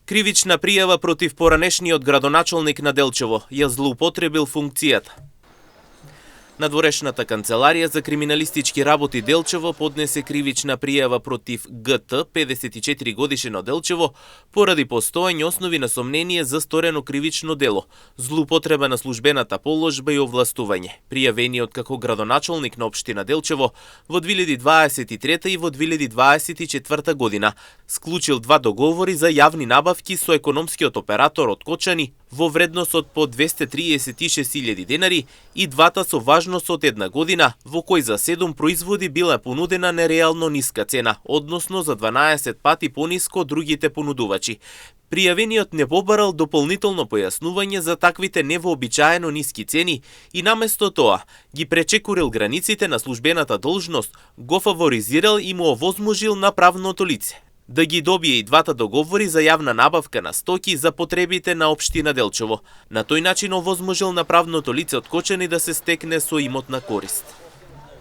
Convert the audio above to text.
Кривична пријава против поранешниот градоначалник на Делчево, ја злоупотребил функцијата. Надворешната канцеларија за криминалистички работи Делчево поднесе кривична пријава против ГТ, 54 годишен од Делчево, поради постоење основи на сомнение за сторено кривично дело, злоупотреба на службената положба и овластување. Пријавениот како градоначалник на општина Делчево во 2023 и во 2024 година склучил два договори за јавни набавки со економскиот оператор од Кочани во вредност од по 236.000 денари и двата со важност од една година, во кој за 7 производи била понудена нереално ниска цена, односно за 12 пати пониско од другите понудувачи. Пријавениот не побарал дополнително појаснување за таквите невообичаено ниски цени и наместо тоа ги пречекурил границите на службената должност, го фаворизирал и му овозможил на правното лице да ги добие и двата договори за јавна набавка на стоки за потребите на општина Делчево. На тој начин овозможил на правното лице од Кочани да се стекне со имотна корист.